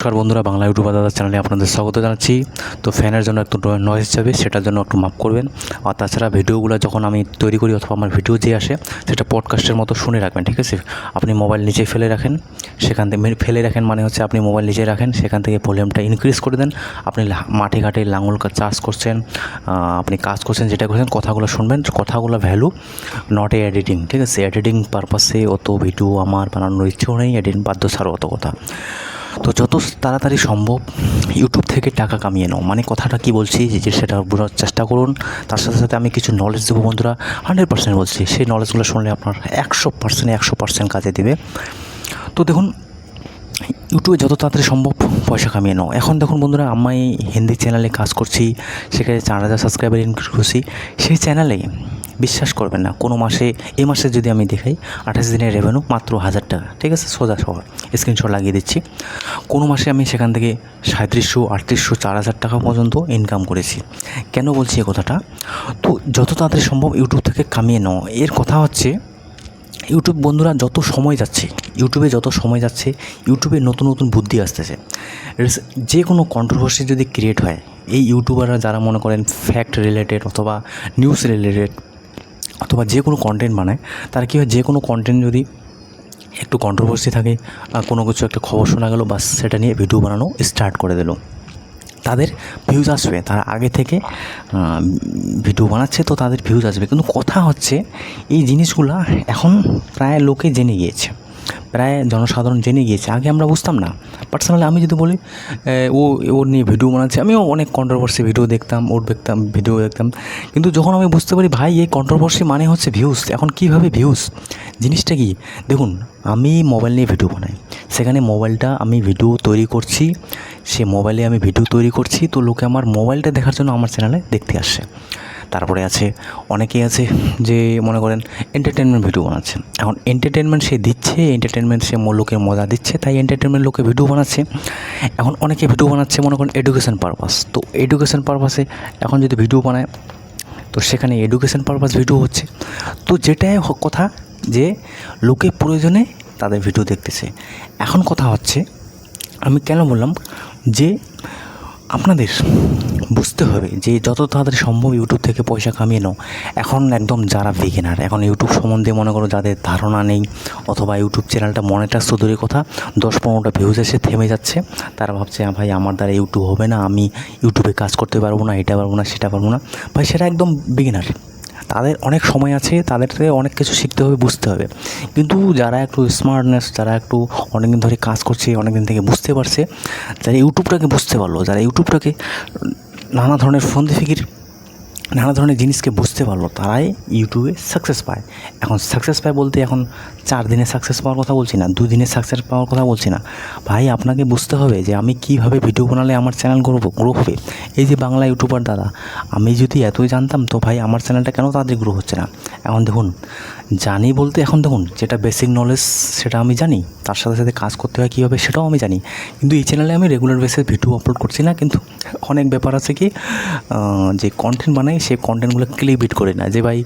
নমস্কার বন্ধুরা, বাংলা ইউটিউবার দাদা চ্যানেলে আপনাদের স্বাগত জানাচ্ছি। তো ফ্যানের জন্য একটু নয়েজ যাবে, সেটার জন্য একটু মাফ করবেন। আর তাছাড়া ভিডিওগুলো যখন আমি তৈরি করি অথবা আমার ভিডিও যে আসে সেটা পডকাস্টের মতো শুনে রাখবেন, ঠিক আছে? আপনি মোবাইল নিচে ফেলে রাখেন, সেখান থেকে ফেলে রাখেন মানে হচ্ছে আপনি মোবাইল নিচে রাখেন, সেখান থেকে ভলিউমটা ইনক্রিজ করে দেন। আপনি মাঠে ঘাটে লাঙল চাষ করছেন, আপনি কাজ করছেন, যেটা করছেন কথাগুলো শুনবেন, কথাগুলো ভ্যালু নট এ এডিটিং, ঠিক আছে? এডিটিং পারপাসে অত ভিডিও আমার বানানোর ইচ্ছেও নেই, এডিটিং বাধ্য ছাড়ো অত কথা। তো যত তাড়াতাড়ি সম্ভব ইউটিউব থেকে টাকা কামিয়ে নাও, মানে কথাটা কি বলছি যে সেটা বোঝার চেষ্টা করুন। তার সাথে সাথে আমি কিছু নলেজ দেবো বন্ধুরা, 100% বলছি, সেই নলেজগুলো শুনলে আপনার 100% কাজে দেবে। তো দেখুন, ইউটিউবে যত তাড়াতাড়ি সম্ভব পয়সা কামিয়ে নাও। এখন দেখুন বন্ধুরা, আমি হিন্দি চ্যানেলে কাজ করছি, সেখানে 4,000 সাবস্ক্রাইবার ইনক্রিজ করছি। সেই চ্যানেলে বিশ্বাস করবেন না, কোনো মাসে, এই মাসে যদি আমি দেখাই 28 দিনের রেভিনিউ মাত্র 1,000 টাকা, ঠিক আছে? সোজা শহর স্ক্রিনশট লাগিয়ে দিচ্ছি। কোনো মাসে আমি সেখান থেকে 3700, 3800, 4,000 টাকা পর্যন্ত ইনকাম করেছি। কেন বলছি এই কথাটা? তো যত তাড়াতাড়ি সম্ভব ইউটিউব থেকে কামিয়ে নাও। এর কথা হচ্ছে, ইউটিউব বন্ধুরা যত সময় যাচ্ছে, ইউটিউবে নতুন নতুন বুদ্ধি আসতেছে। যে কোনো কন্ট্রোভার্সি যদি ক্রিয়েট হয়, এই ইউটিউবাররা যারা মনে করেন ফ্যাক্ট রিলেটেড অথবা নিউজ রিলেটেড অথবা যে কোনো কন্টেন্ট বানায়, তারা কী হয়, যে কোনো কন্টেন্ট যদি একটু কন্ট্রোভার্সি থাকে, কোনো কিছু একটা খবর শোনা গেল, বাস সেটা নিয়ে ভিডিও বানানো স্টার্ট করে দিল। তাদের ভিউজ আসবে, তারা আগে থেকে ভিডিও বানাচ্ছে, তো তাদের ভিউজ আসবে। কিন্তু কথা হচ্ছে, এই জিনিসগুলো এখন প্রায় লোকে জেনে গিয়েছে, প্রায় জনসাধারণ জেনে গিয়েছে। আগে আমরা বুঝতাম না। পার্সোনালি আমি যদি বলি, ওর নিয়ে ভিডিও বানাচ্ছে, আমিও অনেক কন্ট্রোভার্সি ভিডিও দেখতাম, ভিডিও দেখতাম। কিন্তু যখন আমি বুঝতে পারি ভাই এই কন্ট্রোভার্সি মানে হচ্ছে ভিউজ, এখন কীভাবে ভিউজ জিনিসটা কি, দেখুন, আমি মোবাইল নিয়ে ভিডিও বানাই, সেখানে মোবাইলটা আমি ভিডিও তৈরি করছি, সে মোবাইলে আমি ভিডিও তৈরি করছি, তো লোকে আমার মোবাইলটা দেখার জন্য আমার চ্যানেলে দেখতে আসছে। তারপরে আছে, অনেকেই আছে যে মনে করেন এন্টারটেনমেন্ট ভিডিও বানাচ্ছে। এখন এন্টারটেনমেন্ট সে দিচ্ছে, সে লোকের মজা দিচ্ছে, তাই এন্টারটেনমেন্ট লোকে ভিডিও বানাচ্ছে। এখন অনেকে ভিডিও বানাচ্ছে মনে করেন এডুকেশন পারপাস, তো এডুকেশন পারপাসে এখন যদি ভিডিও বানায়, তো সেখানে এডুকেশন পারপাস ভিডিও হচ্ছে। তো যেটাই কথা, যে লোকে প্রয়োজনে তাদের ভিডিও দেখতেছে। এখন কথা হচ্ছে, আমি কেন বললাম যে আপনাদের বুঝতে হবে যে যত তাড়াতাড়ি সম্ভব ইউটিউব থেকে পয়সা কামিয়ে নাও। এখন একদম যারা বিগিনার, এখন ইউটিউব সম্বন্ধে মনে করো যাদের ধারণা নেই, অথবা ইউটিউব চ্যানেলটা মনিটাইজ তো দূরের কথা, 10-15টা ভিউজ এসে থেমে যাচ্ছে, তারা ভাবছে ভাই আমার দ্বারা ইউটিউব হবে না, আমি ইউটিউবে কাজ করতে পারবো না, এটা পারবো না, সেটা পারবো না। ভাই সেটা একদম বিগিনার, তাদের অনেক সময় আছে, তাদের থেকে অনেক কিছু শিখতে হবে, বুঝতে হবে। কিন্তু যারা একটু স্মার্টনেস, যারা একটু অনেকদিন ধরে কাজ করছে, অনেকদিন থেকে বুঝতে পারছে, যারা ইউটিউবটাকে বুঝতে পারলো, যারা ইউটিউবটাকে নানা ধরনের নানা ধরনের জিনিসকে বুঝতে পারলো, তারাই ইউটিউবে সাকসেস পায়। এখন সাকসেস পায় বলতে এখন 4 দিনে সাকসেস পাওয়ার কথা বলছি না, 2 দিনে সাকসেস পাওয়ার কথা বলছি না। ভাই আপনাকে বুঝতে হবে যে আমি কীভাবে ভিডিও বানালে আমার চ্যানেল গ্রো হবে। এই যে বাংলা ইউটিউবার দাদা, আমি যদি এতই জানতাম, তো ভাই আমার চ্যানেলটা কেন তাড়াতাড়ি গ্রো হচ্ছে না? এখন দেখুন, জানি বলতে এখন দেখুন, যেটা বেসিক নলেজ সেটা আমি জানি, তার সাথে সাথে কাজ করতে হয় কীভাবে সেটাও আমি জানি। কিন্তু এই চ্যানেলে আমি রেগুলার বেসিসে ভিডিও আপলোড করছি না। কিন্তু অনেক ব্যাপার আছে কি, যে কন্টেন্ট বানাই, সেই কন্টেন্টগুলো ক্লিকবিট করে না, যে ভাই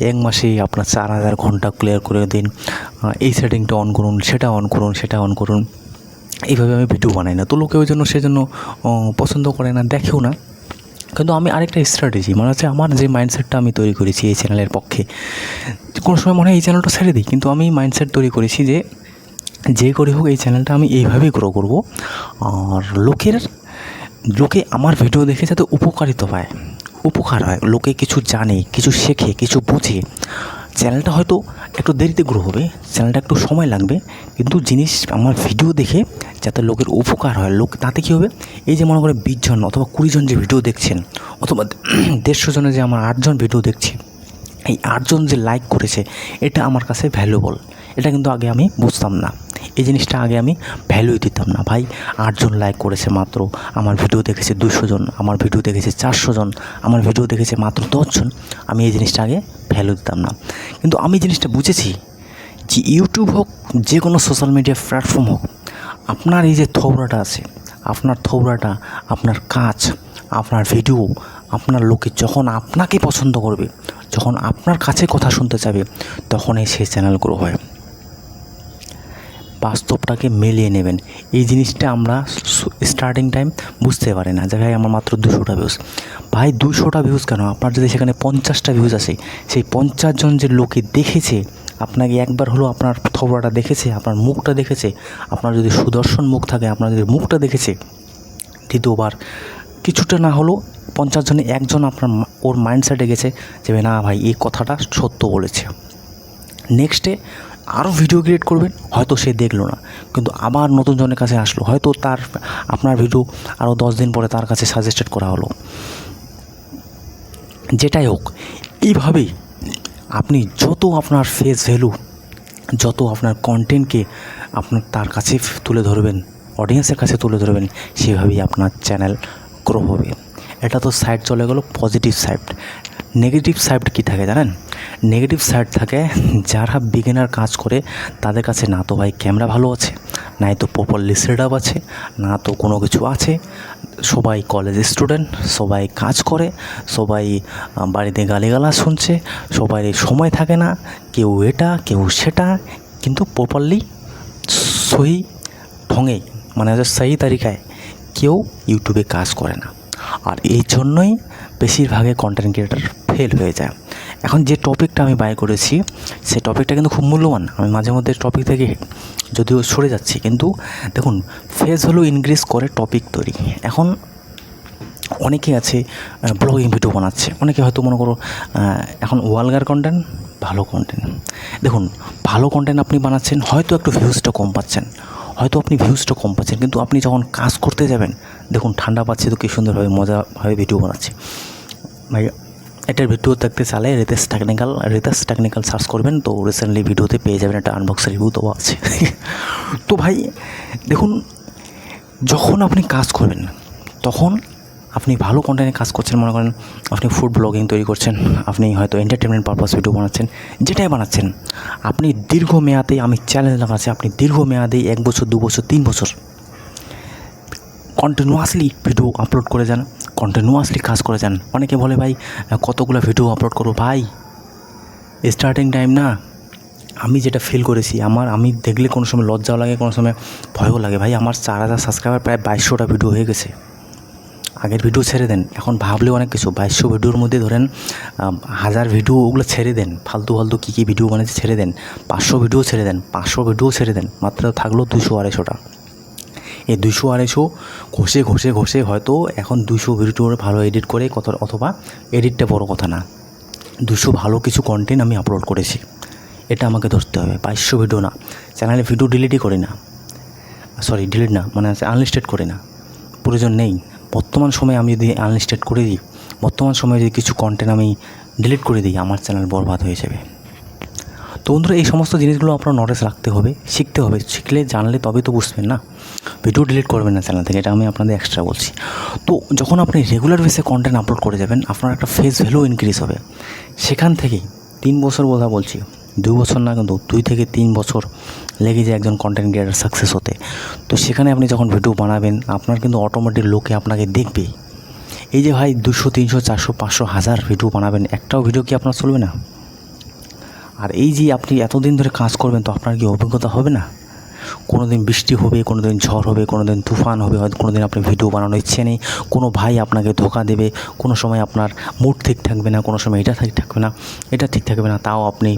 1 মাসে আপনার 4,000 ঘন্টা ক্লিয়ার করে দিন, এই সেটিংটা অন করুন, সেটা অন করুন, এইভাবে আমি ভিডিও বানাই না। তো লোকে ওই জন্য সেজন্য পছন্দ করে না, দেখেও না। কিন্তু আমি আরেকটা স্ট্র্যাটেজি, মানে হচ্ছে আমার যে মাইন্ডসেটটা আমি তৈরি করেছি এই চ্যানেলের পক্ষে, কোনো সময় মনে হয় এই চ্যানেলটা ছেড়ে দিই, কিন্তু আমি মাইন্ডসেট তৈরি করেছি যে করে হোক এই চ্যানেলটা আমি এইভাবেই গ্রো করবো। আর লোকে আমার ভিডিও দেখে যাতে উপকার হয়, লোকে কিছু জানে, কিছু শেখে, কিছু বোঝে। চ্যানেলটা হয়তো একটু দেরিতে গ্রো হবে, চ্যানেলটা একটু সময় লাগবে, কিন্তু জিনিস আমার ভিডিও দেখে যাতে লোকের উপকার হয়, তাতে কী হবে, এই যে মনে করে 20 জন অথবা 20 জন যে ভিডিও দেখছেন, অথবা 150 জনে যে আমার 8 জন ভিডিও দেখছে, এই 8 জন যে লাইক করেছে, এটা আমার কাছে ভ্যালুবল। এটা কিন্তু আগে আমি বুঝতাম না, এই জিনিসটা আগে আমি ভ্যালুই দিতাম না। ভাই 8 জন লাইক করেছে মাত্র, আমার ভিডিও দেখেছে 200 জন, আমার ভিডিও দেখেছে 400 জন, আমার ভিডিও দেখেছে মাত্র 10 জন, আমি এই জিনিসটা আগে ভ্যালু দিতাম না। কিন্তু আমি জিনিসটা বুঝেছি যে ইউটিউব হোক, যে কোনো সোশ্যাল মিডিয়া প্ল্যাটফর্ম হোক, আপনার এই যে থোবরাটা আছে, আপনার কাজ, আপনার ভিডিও, আপনার লোকে যখন আপনাকে পছন্দ করবে, যখন আপনার কাছে কথা শুনতে চাবে, তখনই সেই চ্যানেল গ্রো হয়। বাস্তবটাকে মিলিয়ে নেবেন। এই জিনিসটা আমরা স্টার্টিং টাইম বুঝতে পারি না যে ভাই আমার মাত্র 200টা ভিউজ। ভাই 200টা ভিউজ কেন, আপনার যদি সেখানে 50টা ভিউজ আসে, সেই 50 জন যে লোকে দেখেছে আপনাকে, একবার হলো আপনার থবড়াটা দেখেছে, আপনার মুখটা দেখেছে, আপনার যদি সুদর্শন মুখ থাকে, আপনার যদি মুখটা দেখেছে, দ্বিতীয়বার কিছুটা না হলেও 50 জনে একজন আপনার ওর মাইন্ডসেটে গেছে যে না ভাই এই কথাটা সত্য বলেছে। নেক্সটে আরও ভিডিও ক্রিয়েট করবেন, হয়তো সে দেখলো না, কিন্তু আবার নতুন জনের কাছে আসলো, হয়তো তার আপনার ভিডিও আরও 10 দিন পরে তার কাছে সাজেস্টেড করা হলো। যেটাই হোক, এইভাবেই আপনি যত আপনার ফেস ভ্যালু, যত আপনার কন্টেন্টকে আপনার তার কাছে তুলে ধরবেন, অডিয়েন্সের কাছে তুলে ধরবেন, সেভাবেই আপনার চ্যানেল গ্রো হবে। এটা তো সাইড চলে গেল পজিটিভ সাইড। নেগেটিভ সাইড কী থাকে জানেন? নেগেটিভ সাইড থাকে যারা বিগিনার কাজ করে তাদের কাছে না তো ভাই ক্যামেরা ভালো আছে, না তো প্রপারলি সেট আপ আছে, না তো কোনো কিছু আছে। সবাই কলেজ স্টুডেন্ট, সবাই কাজ করে, সবাই বাড়িতে গালিগালাজ শুনছে, সবাই সময় থাকে না, কেউ এটা কেউ সেটা, কিন্তু প্রপারলি সহি ঢঙে মানে সহি তারিকায় কেউ ইউটিউবে কাজ করে না। আর এই জন্যই বেশিরভাগে কন্টেন্ট ক্রিয়েটার ফেল হয়ে যায়। এখন যে টপিকটা আমি বাই করেছি সেই টপিকটা কিন্তু খুব মূল্যবান। আমি মাঝে মধ্যে টপিক থেকে যদিও সরে যাচ্ছি, কিন্তু দেখুন ফেস ভ্যালু ইনক্রিজ করে টপিক তৈরি। এখন অনেকে আছে ব্লগিং ভিডিও বানাচ্ছে, অনেকে হয়তো মনে করো এখন ওয়ালগার কন্টেন্ট, ভালো কন্টেন্ট। দেখুন ভালো কন্টেন্ট আপনি বানাচ্ছেন, হয়তো একটু ভিউজটা কম পাচ্ছেন, কিন্তু আপনি যখন কাজ করতে যাবেন, দেখুন ঠান্ডা পাচ্ছে তো কী সুন্দরভাবে মজাভাবে ভিডিও বানাচ্ছে ভাই। এটার ভিডিও দেখতে চালে রিতেশ টেকনিক্যাল সার্চ করবেন, তো রিসেন্টলি ভিডিওতে পেয়ে যাবেন একটা আনবক্স রিভিউ তো আছে। তো ভাই দেখুন, যখন আপনি কাজ করবেন তখন আপনি ভালো কন্টেন্টে কাজ করছেন, মনে করেন আপনি ফুড ব্লগিং তৈরি করছেন, আপনি হয়তো এন্টারটেনমেন্ট পারপাস ভিডিও বানাচ্ছেন, যেটাই বানাচ্ছেন আপনি দীর্ঘমেয়াদে, আমি চ্যালেঞ্জ লাগাচ্ছি, আপনি দীর্ঘমেয়াদে 1 বছর 2 বছর 3 বছর কন্টিনিউয়াসলি ভিডিও আপলোড করে যান, কন্টিনিউয়াসলি কাজ করে যান। অনেকে বলে ভাই কতগুলো ভিডিও আপলোড করবো, ভাই স্টার্টিং টাইম না, আমি যেটা ফিল করেছি, আমি দেখলে কোনো সময় লজ্জাও লাগে, কোনো সময় ভয়ও লাগে। ভাই আমার 4000 সাবস্ক্রাইবার, প্রায় 2200টা ভিডিও হয়ে গেছে। আগের ভিডিও ছেড়ে দেন, এখন ভাবলেও অনেক কিছু, 2200 ভিডিওর মধ্যে ধরেন 1000 ভিডিও ওগুলো ছেড়ে দেন, ফালতু কী ভিডিও বানাচ্ছে ছেড়ে দেন, 500 ভিডিও ছেড়ে দেন, মাত্র থাকলো 200-250টা। এই 200-250 ঘষে হয়তো এখন 200 ভিডিও ভালো এডিট করে অথবা এডিটটা বড় কথা না, 200 ভালো কিছু কন্টেন্ট আমি আপলোড করেছি, এটা আমাকে ধরতে হবে। 2200 ভিডিও না, চ্যানেলে ভিডিও ডিলিট না, মানে আনলিস্টেড করি না, প্রয়োজন নেই। বর্তমান সময়ে আমি যদি আনলিস্টেড করে দিই, বর্তমান সময়ে যদি কিছু কন্টেন্ট আমি ডিলিট করে দিই, আমার চ্যানেল বরবাদ হয়ে যাবে। তো বন্ধুরা, এই সমস্ত জিনিসগুলো আপনার নলেজ রাখতে হবে, শিখতে হবে, শিখলে জানলে তবে তো বুঝবেন না। ভিডিও ডিলিট করবেন না চ্যানেল থেকে, এটা আমি আপনাদের এক্সট্রা বলছি। তো যখন আপনি রেগুলার বেসে কন্টেন্ট আপলোড করে যাবেন, আপনার একটা ফেস ভ্যালু ইনক্রিজ হবে। সেখান থেকেই 3 বছর কথা বলছি, 2 বছর না, কিন্তু 2 থেকে 3 বছর লেগে যায় একজন কন্টেন্ট ক্রিয়েটার সাকসেস হতে। তো সেখানে আপনি যখন ভিডিও বানাবেন, আপনার কিন্তু অটোমেটিক লোকে আপনাকে দেখবে। এই যে ভাই 200, 300, 400, 500, 1000 ভিডিও বানাবেন, একটাও ভিডিও কি আপনার চলবে না? আর এই যে আপনি এতদিন ধরে কাজ করবেন, তো আপনার কি অভিজ্ঞতা হবে না? কোনো দিন বৃষ্টি হবে, কোনো দিন ঝড় হবে, কোনো দিন তুফান হবে, হয়তো কোনো দিন আপনি ভিডিও বানানোর ইচ্ছে নেই, কোনো ভাই আপনাকে ধোকা দেবে, কোনো সময় আপনার মুড ঠিক থাকবে না, কোনো সময় এটা ঠিক থাকবে না, তাও আপনি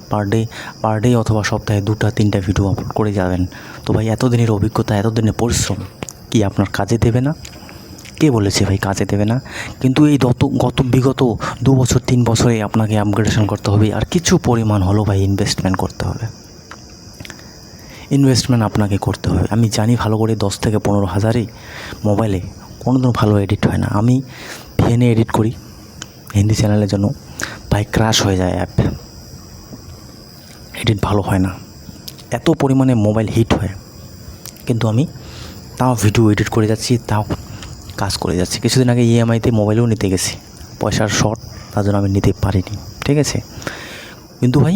পার ডে অথবা সপ্তাহে 2-3টা ভিডিও আপলোড করে যাবেন। তো ভাই এতদিনের অভিজ্ঞতা, এতদিনের পরিশ্রম কি আপনার কাজে দেবে না? কে বলেছে ভাই কাজে দেবে না? কিন্তু এই বিগত 2 বছর 3 বছরে আপনাকে আপগ্রেডেশন করতে হবে, আর কিছু পরিমাণ হলো ভাই ইনভেস্টমেন্ট করতে হবে। আপনাকে করতে হবে। আমি জানি ভালো করে 10 থেকে 15 হাজারই মোবাইলে কোনোদিনও ভালো এডিট হয় না। আমি ভিএনে এডিট করি হিন্দি চ্যানেলের জন্য, ভাই ক্র্যাশ হয়ে যায় অ্যাপ, এডিট ভালো হয় না, এত পরিমাণে মোবাইল হিট হয়। কিন্তু আমি তাও ভিডিও এডিট করে যাচ্ছি, তাও কাজ করে যাচ্ছি। কিছুদিন আগে ইএমআইতে মোবাইলও নিতে গেছি, পয়সার শর্ট, তার জন্য আমি নিতে পারিনি, ঠিক আছে। কিন্তু ভাই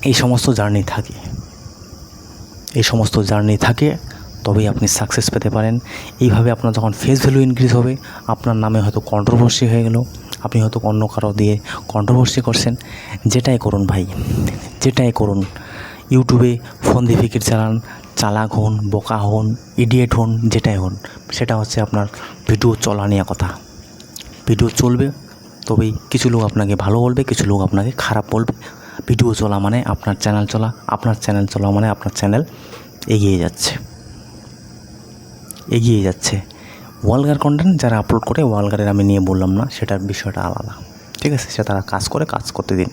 এই সমস্ত জার্নি থাকে, তবেই আপনি সাকসেস পেতে পারেন। এইভাবে আপনার যখন ফেস ভ্যালু ইনক্রিজ হবে, আপনার নামে হয়তো কন্ট্রোভার্সি হয়ে গেল, আপনি হয়তো অন্য কারো দিয়ে কন্ট্রোভার্সি করছেন। যেটাই করুন ভাই, ইউটিউবে ফোন দিয়ে ফিকির চালান, চালাক হন, বোকা হন, ইডিয়েট হন, যেটাই হন, সেটা হচ্ছে আপনার ভিডিও চলা নিয়ে কথা। ভিডিও চলবে তবেই কিছু লোক আপনাকে ভালো বলবে, কিছু লোক আপনাকে খারাপ বলবে। ভিডিও চলা মানে আপনার চ্যানেল চলা, আপনার চ্যানেল চলা মানে আপনার চ্যানেল এগিয়ে যাচ্ছে। ওয়ালগার কন্টেন্ট যারা আপলোড করে, ওয়ালগারের আমি নিয়ে বললাম না, সেটার বিষয়টা আলাদা, ঠিক আছে? সে তারা কাজ করতে দিন।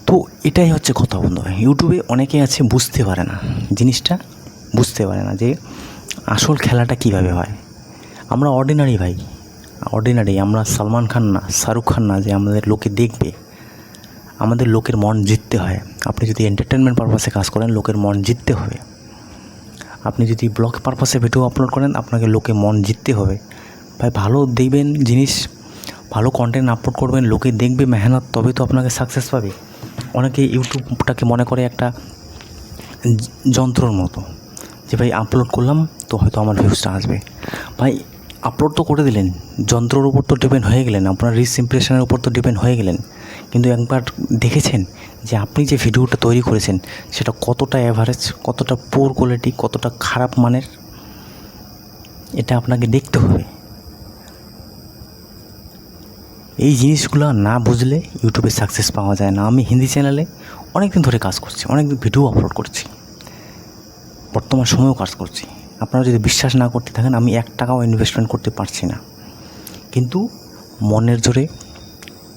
তো এটাই হচ্ছে কথা বন্ধু। ইউটিউবে অনেকে আছে বুঝতে পারে না জিনিসটা, বুঝতে পারে না যে আসল খেলাটা কীভাবে হয়। আমরা অর্ডিনারি ভাই, অর্ডিনারি। আমরা সালমান খান না, শাহরুখ খান না যে আমাদের লোকে দেখবে। আমাদের লোকের মন জিততে হয়। আপনি যদি এন্টারটেনমেন্ট পারপাসে কাজ করেন, লোকের মন জিততে হবে। আপনি যদি ব্লগ পারপাসে ভিডিও আপলোড করেন, আপনাকে লোকে মন জিততে হবে ভাই। ভালো দেখবেন জিনিস, ভালো কন্টেন্ট আপলোড করবেন, লোকে দেখবে, মেহনত, তবে তো আপনাকে সাকসেস পাবে। অনেকে ইউটিউবটাকে মনে করে একটা যন্ত্রর মতো, যে ভাই আপলোড করলাম তো হয়তো আমার ভিউজটা আসবে। ভাই আপলোড তো করে দিলেন, যন্ত্রের উপর তো ডিপেন্ড হয়ে গেলেন, আপনার রিচ ইমপ্রেশনের উপর তো ডিপেন্ড হয়ে গেলেন, কিন্তু একবার দেখেছেন যে আপনি যে ভিডিওটা তৈরি করেছেন সেটা কতটা অ্যাভারেজ, কতটা পুয়ার কোয়ালিটি, কতটা খারাপ মানের? এটা আপনাকে দেখতে হবে। এই জিনিসগুলো না বুঝলে ইউটিউবে সাকসেস পাওয়া যায় না। আমি হিন্দি চ্যানেলে অনেক দিন ধরে কাজ করছি, অনেক ভিডিও আপলোড করছি, বর্তমান সময়েও কাজ করছি। আপনারা যদি বিশ্বাস না করতে থাকেন, আমি 1 টাকাও ইনভেস্টমেন্ট করতে পারছি না, কিন্তু মনের জোরে,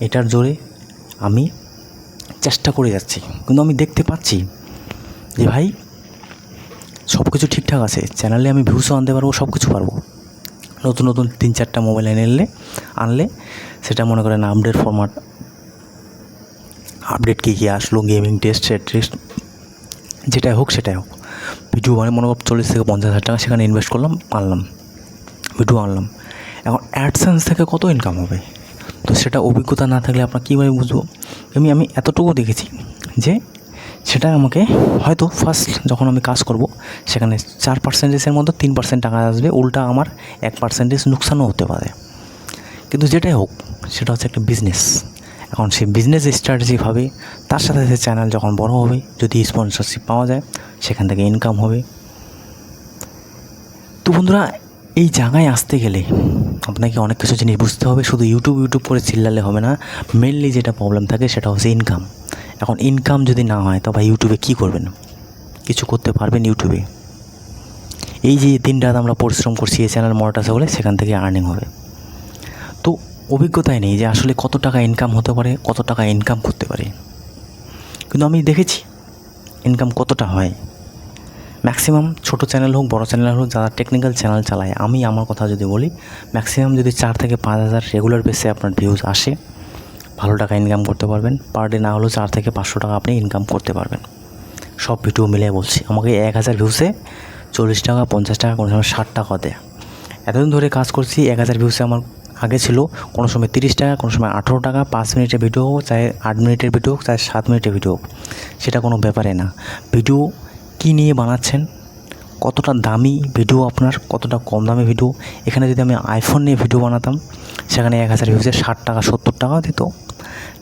এটার জোরে আমি চেষ্টা করে যাচ্ছি। কিন্তু আমি দেখতে পাচ্ছি যে ভাই সব কিছু ঠিকঠাক আছে, চ্যানেলে আমি ভিউসও আনতে পারবো, সব কিছু পারবো। নতুন 3-4টা মোবাইল আনলে সেটা মনে করেন আপডেট ফরম্যাট, আপডেট কী আসলো, গেমিং টেস্ট, যেটাই হোক ভিডিও মানে মনে করো 40 থেকে 50,000 টাকা সেখানে ইনভেস্ট করলাম, ভিডিও আনলাম। এখন অ্যাডসেন্স থেকে কত ইনকাম হবে? তো সেটা অভিজ্ঞতা না থাকলে আপনার কীভাবে বুঝবো? আমি এতটুকু দেখেছি যে সেটা আমাকে হয়তো ফার্স্ট যখন আমি কাজ করব, সেখানে 4%-এর মধ্যে 3% টাকা আসবে, উল্টা আমার 1% নুকসানও হতে পারে। কিন্তু যেটাই হোক, সেটা হচ্ছে একটা বিজনেস। এখন সেই বিজনেস স্ট্র্যাটেজিভাবে তার সাথে চ্যানেল যখন বড় হবে, যদি স্পন্সরশিপ পাওয়া যায়, সেখান থেকে ইনকাম হবে। তো বন্ধুরা, এই জায়গায় আসতে গেলে আপনাকে অনেক কিছু জিনিস বুঝতে হবে। শুধু ইউটিউব করে চিল্লালে হবে না। মেনলি যেটা প্রবলেম থাকে সেটা হচ্ছে ইনকাম। এখন ইনকাম যদি না হয়, তবে ইউটিউবে কী করবেন? কিছু করতে পারবেন ইউটিউবে? এই যে দিনরাত আমরা পরিশ্রম করছি এই চ্যানেল মনিটাইজ হলে, সেখান থেকে আর্নিং হবে। তো অভিজ্ঞতাই নেই যে আসলে কত টাকা ইনকাম হতে পারে, কত টাকা ইনকাম করতে পারে। কিন্তু আমি দেখেছি ইনকাম কতটা হয়। ম্যাক্সিমাম ছোটো চ্যানেল হোক, বড়ো চ্যানেল হোক, যারা টেকনিক্যাল চ্যানেল চালায়, আমি আমার কথা যদি বলি, ম্যাক্সিমাম যদি 4 থেকে 5,000 রেগুলার বেসে আপনার ভিউজ আসে, ভালো টাকা ইনকাম করতে পারবেন। পার ডে না হলেও 4 থেকে 500 টাকা আপনি ইনকাম করতে পারবেন। সব ভিডিও মিলিয়ে বলছি। আমাকে 1000 ভিউসে 40 টাকা, 50 টাকা, কোনো সময় 60 টাকা দেয়। এতদিন ধরে কাজ করছি, 1000 ভিউসে আমার আগে ছিল কোনো সময় 30 টাকা, কোনো সময় 18 টাকা। 5 মিনিটের ভিডিও হোক, চাहे 8 মিনিটের ভিডিও হোক, চাहे 7 মিনিটের ভিডিও হোক, সেটা কোনো ব্যাপারে না। ভিডিও কী নিয়ে বানাচ্ছেন, কতটা দামি ভিডিও আপনার, কতটা কম দামি ভিডিও। এখানে যদি আমি আইফোন নিয়ে ভিডিও বানাতাম, সেখানে 1000 ভিউসে 60 টাকা, 70 টাকা দিত।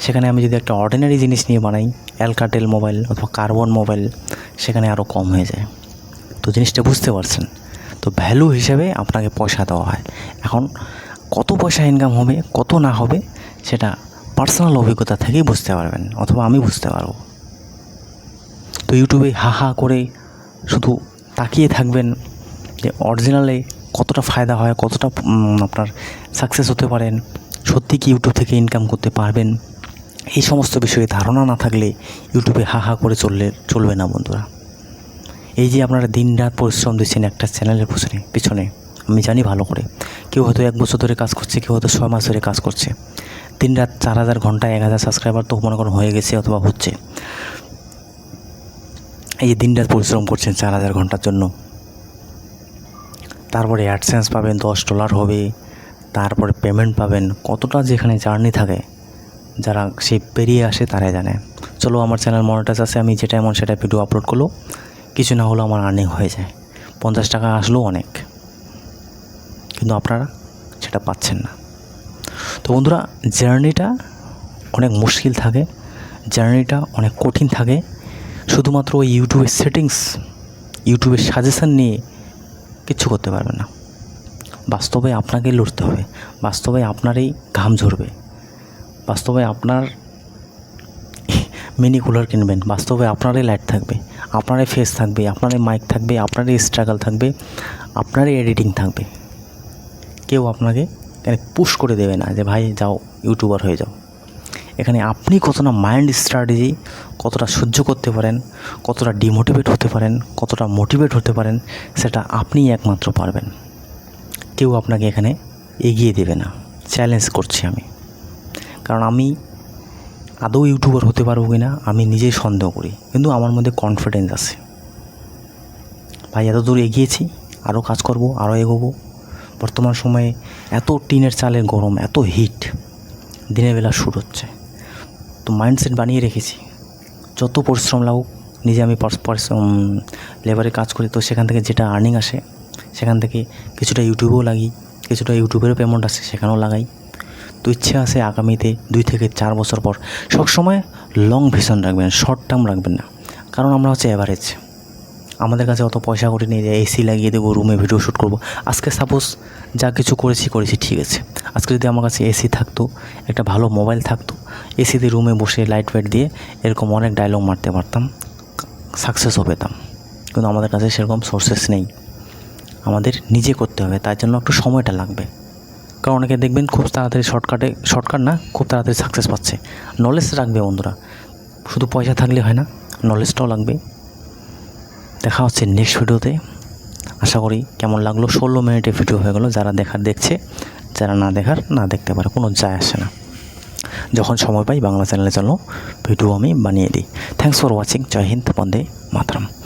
সেখানে আমি যদি একটা অর্ডিনারি জিনিস নিয়ে বানাই, অ্যালকাটেল মোবাইল অথবা কার্বন মোবাইল, সেখানে আরও কম হয়ে যায়। তো জিনিসটা বুঝতে পারছেন? তো ভ্যালু হিসেবে আপনাকে পয়সা দেওয়া হয়। এখন কত পয়সা ইনকাম হবে, কত না হবে, সেটা পার্সোনাল অভিজ্ঞতা থেকেই বুঝতে পারবেন, অথবা আমি বুঝতে পারবো। তো ইউটিউবে হা করে শুধু তাকিয়ে থাকবেন যে অরিজিনালে কতটা ফায়দা হয়, কতটা আপনার সাকসেস হতে পারেন, সত্যি কি ইউটিউব থেকে ইনকাম করতে পারবেন, এই সমস্ত বিষয়ে ধারণা না থাকলে ইউটিউবে হা করে চলবে না বন্ধুরা। এই যে আপনারা দিনরাত পরিশ্রম দিচ্ছেন একটা চ্যানেলের পিছনে, আমি জানি ভালো করে। কেউ হয়তো 1 বছর ধরে কাজ করছে, কেউ হয়তো 6 মাস ধরে কাজ করছে। দিনরাত 4000 ঘন্টা, 1000 সাবস্ক্রাইবার তো মনে করেন হয়ে গেছে অথবা হচ্ছে। এই যে দিনরাত পরিশ্রম করছেন 4000 ঘন্টার জন্য, তারপরে অ্যাডসেন্স পাবেন, $10 হবে, তারপরে পেমেন্ট পাবেন। কতটা যেখানে জার্নি থাকে, যারা সে পেরিয়ে আসে তারাই জানে। চলো, আমার চ্যানেল মনিটাইজ আছে, আমি যেটা এমন সেটা ভিডিও আপলোড করলো, কিছু না হলেও আমার আর্নিং হয়ে যায়। 50 টাকা আসলেও অনেক, কিন্তু আপনারা সেটা পাচ্ছেন না। তো বন্ধুরা, জার্নিটা অনেক মুশকিল থাকে, জার্নিটা অনেক কঠিন থাকে। শুধুমাত্র ওই ইউটিউবের সেটিংস ইউটিউবের সাজেশান নিয়ে কিচ্ছু করতে পারবেন না। বাস্তবে আপনাকে লড়তে হবে, বাস্তবে আপনারই ঘাম ঝরবে, বাস্তবে আপনার মিনি কুলার কিনবেন, বাস্তবে আপনারই লাইট থাকবে, আপনারই ফেস থাকবে, আপনারই মাইক থাকবে, আপনারই স্ট্রাগল থাকবে, আপনারই এডিটিং থাকবে। কেউ আপনাকে এখানে পুশ করে দেবে না যে ভাই যাও ইউটিউবার হয়ে যাও। এখানে আপনি কতটা মাইন্ড স্ট্র্যাটেজি, কতটা সহ্য করতে পারেন, কতটা ডিমোটিভেট হতে পারেন, কতটা মোটিভেট হতে পারেন, সেটা আপনিই একমাত্র পারবেন। কেউ আপনাকে এখানে এগিয়ে দেবে না। চ্যালেঞ্জ করছি আমি, কারণ আমি আদৌ ইউটিউবার হতে পারবো কি না আমি নিজেই সন্দেহ করি, কিন্তু আমার মধ্যে কনফিডেন্স আছে। ভাই এত দূর এগিয়েছি, আরও কাজ করব, আরও এগোবো। বর্তমান সময়ে এত টিনের চালের গরম, এত হিট, দিনের বেলা শ্যুট হচ্ছে, তো মাইন্ডসেট বানিয়ে রেখেছি যত পরিশ্রম লাগুক। নিজে আমি লেবারে কাজ করি, তো সেখান থেকে যেটা আর্নিং আসে সেখান থেকে কিছুটা ইউটিউবেও লাগি, কিছুটা ইউটিউবেরও পেমেন্ট আসে সেখানেও লাগাই। তো ইচ্ছে আছে আগামীতে 2 থেকে 4 বছর পর সবসময় লং ভিশন রাখবেন, শর্ট টার্ম রাখবেন না। কারণ আমরা হচ্ছে অ্যাভারেজ, আমাদের কাছে অত পয়সা করি নেই যে এসি লাগিয়ে দেবো, রুমে ভিডিও শ্যুট করবো। আজকে সাপোজ যা কিছু করেছি ঠিক আছে, আজকে যদি আমার কাছে এসি থাকতো, একটা ভালো মোবাইল থাকতো, এসিতে রুমে বসে লাইট ফাইট দিয়ে এরকম অনেক ডায়লগ মারতে পারতাম, সাকসেসও পেতাম। কিন্তু আমাদের কাছে সেরকম সোর্সেস নেই, আমাদের নিজে করতে হবে, তার জন্য একটু সময়টা লাগবে। কারণ অনেকে দেখবেন খুব তাড়াতাড়ি শর্টকাট না, খুব তাড়াতাড়ি সাকসেস পাচ্ছে। নলেজ রাখবে বন্ধুরা, শুধু পয়সা থাকলে হয় না, নলেজটাও লাগবে। দেখা হচ্ছে নেক্সট ভিডিওতে। আশা করি কেমন লাগলো। 16 মিনিটের ভিডিও হয়ে গেলো, যারা দেখছে, যারা না দেখতে পারে, কোনো যায় আসে না। যখন সময় পাই বাংলা চ্যানেলের জন্য ভিডিও আমি বানিয়ে দিই। Thanks for watching. জয় হিন্দ, বন্দে মাতরম।